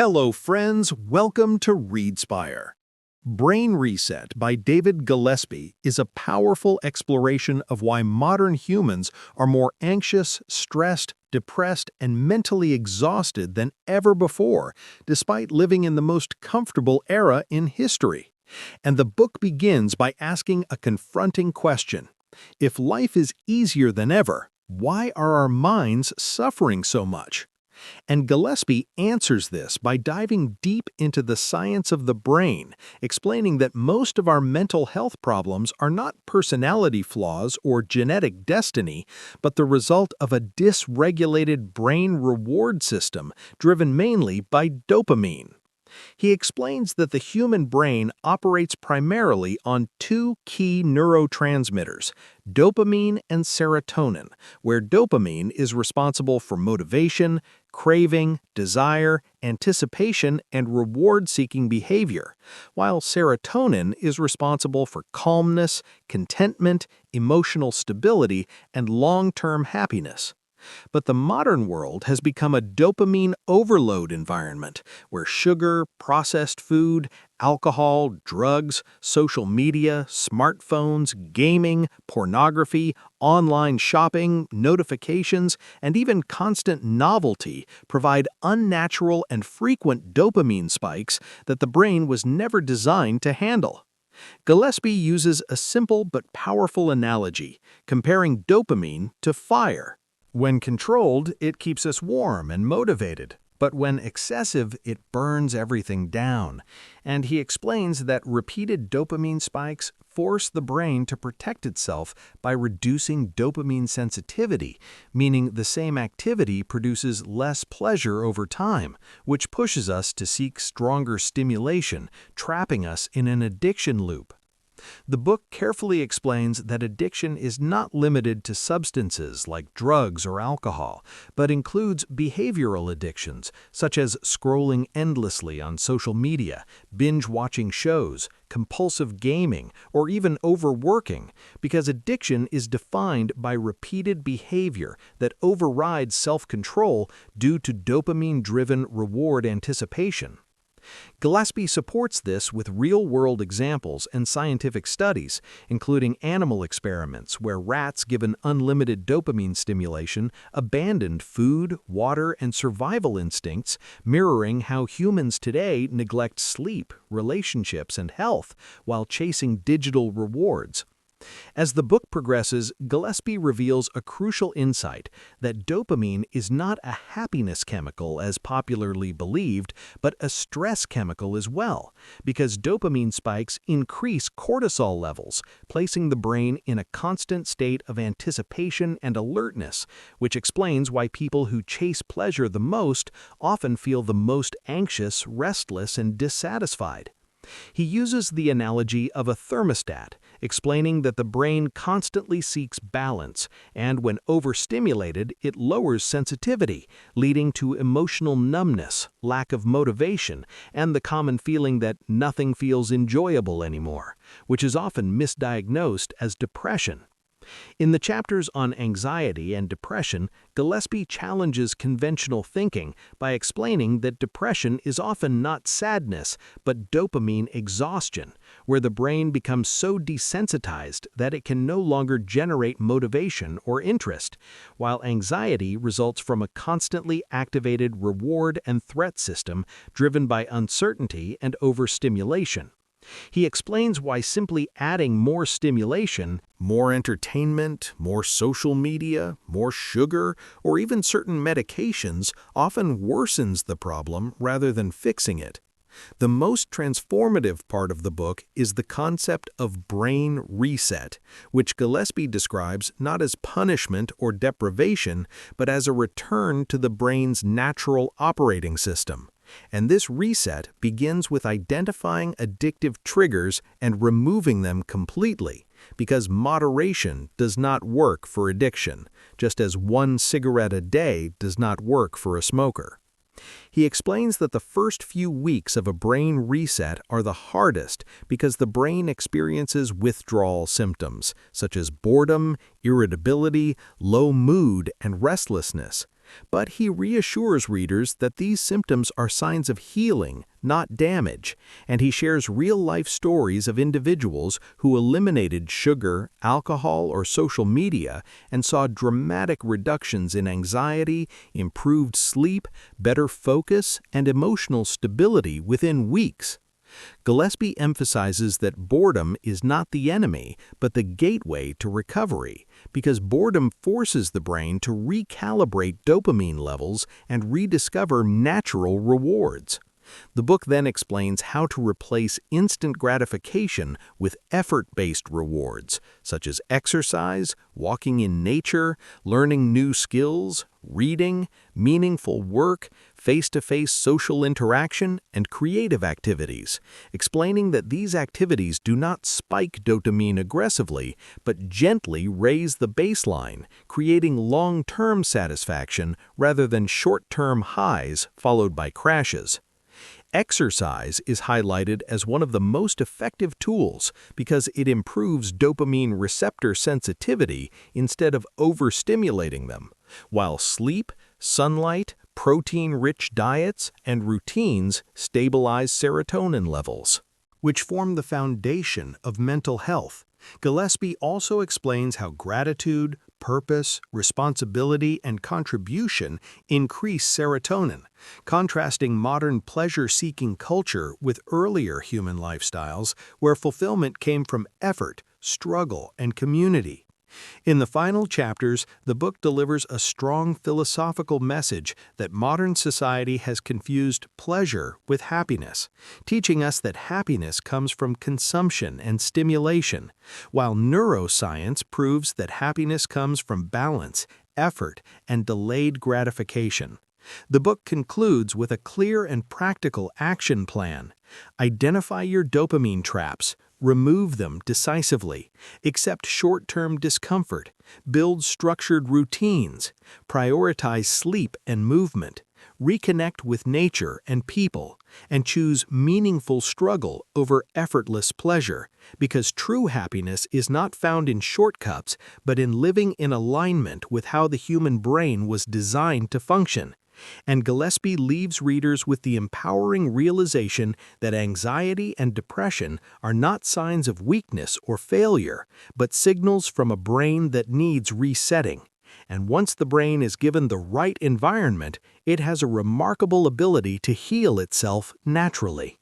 Hello, friends. Welcome to ReadSpire. Brain Reset by David Gillespie is a powerful exploration of why modern humans are more anxious, stressed, depressed, and mentally exhausted than ever before, despite living in the most comfortable era in history. And the book begins by asking a confronting question. If life is easier than ever, why are our minds suffering so much? And Gillespie answers this by diving deep into the science of the brain, explaining that most of our mental health problems are not personality flaws or genetic destiny, but the result of a dysregulated brain reward system driven mainly by dopamine. He explains that the human brain operates primarily on two key neurotransmitters, dopamine and serotonin, where dopamine is responsible for motivation, craving, desire, anticipation, and reward-seeking behavior, while serotonin is responsible for calmness, contentment, emotional stability, and long-term happiness. But the modern world has become a dopamine overload environment where sugar, processed food, alcohol, drugs, social media, smartphones, gaming, pornography, online shopping, notifications, and even constant novelty provide unnatural and frequent dopamine spikes that the brain was never designed to handle. Gillespie uses a simple but powerful analogy, comparing dopamine to fire. When controlled, it keeps us warm and motivated, but when excessive, it burns everything down. And he explains that repeated dopamine spikes force the brain to protect itself by reducing dopamine sensitivity, meaning the same activity produces less pleasure over time, which pushes us to seek stronger stimulation, trapping us in an addiction loop. The book carefully explains that addiction is not limited to substances like drugs or alcohol, but includes behavioral addictions, such as scrolling endlessly on social media, binge-watching shows, compulsive gaming, or even overworking, because addiction is defined by repeated behavior that overrides self-control due to dopamine-driven reward anticipation. Gillespie supports this with real-world examples and scientific studies, including animal experiments where rats given unlimited dopamine stimulation abandoned food, water, and survival instincts, mirroring how humans today neglect sleep, relationships, and health while chasing digital rewards. As the book progresses, Gillespie reveals a crucial insight that dopamine is not a happiness chemical as popularly believed, but a stress chemical as well, because dopamine spikes increase cortisol levels, placing the brain in a constant state of anticipation and alertness, which explains why people who chase pleasure the most often feel the most anxious, restless, and dissatisfied. He uses the analogy of a thermostat, explaining that the brain constantly seeks balance, and when overstimulated, it lowers sensitivity, leading to emotional numbness, lack of motivation, and the common feeling that nothing feels enjoyable anymore, which is often misdiagnosed as depression. In the chapters on anxiety and depression, Gillespie challenges conventional thinking by explaining that depression is often not sadness, but dopamine exhaustion, where the brain becomes so desensitized that it can no longer generate motivation or interest, while anxiety results from a constantly activated reward and threat system driven by uncertainty and overstimulation. He explains why simply adding more stimulation, more entertainment, more social media, more sugar, or even certain medications often worsens the problem rather than fixing it. The most transformative part of the book is the concept of brain reset, which Gillespie describes not as punishment or deprivation, but as a return to the brain's natural operating system. And this reset begins with identifying addictive triggers and removing them completely, because moderation does not work for addiction, just as one cigarette a day does not work for a smoker. He explains that the first few weeks of a brain reset are the hardest because the brain experiences withdrawal symptoms, such as boredom, irritability, low mood, and restlessness. But he reassures readers that these symptoms are signs of healing, not damage, and he shares real-life stories of individuals who eliminated sugar, alcohol, or social media and saw dramatic reductions in anxiety, improved sleep, better focus, and emotional stability within weeks. Gillespie emphasizes that boredom is not the enemy, but the gateway to recovery, because boredom forces the brain to recalibrate dopamine levels and rediscover natural rewards. The book then explains how to replace instant gratification with effort-based rewards, such as exercise, walking in nature, learning new skills, reading, meaningful work, face-to-face social interaction, and creative activities, explaining that these activities do not spike dopamine aggressively, but gently raise the baseline, creating long-term satisfaction rather than short-term highs followed by crashes. Exercise is highlighted as one of the most effective tools because it improves dopamine receptor sensitivity instead of overstimulating them, while sleep, sunlight, protein-rich diets, and routines stabilize serotonin levels, which form the foundation of mental health. Gillespie also explains how gratitude, purpose, responsibility, and contribution increase serotonin, contrasting modern pleasure-seeking culture with earlier human lifestyles where fulfillment came from effort, struggle, and community. In the final chapters, the book delivers a strong philosophical message that modern society has confused pleasure with happiness, teaching us that happiness comes from consumption and stimulation, while neuroscience proves that happiness comes from balance, effort, and delayed gratification. The book concludes with a clear and practical action plan. Identify your dopamine traps, remove them decisively, accept short-term discomfort, build structured routines, prioritize sleep and movement, reconnect with nature and people, and choose meaningful struggle over effortless pleasure, because true happiness is not found in shortcuts, but in living in alignment with how the human brain was designed to function. And Gillespie leaves readers with the empowering realization that anxiety and depression are not signs of weakness or failure, but signals from a brain that needs resetting. And once the brain is given the right environment, it has a remarkable ability to heal itself naturally.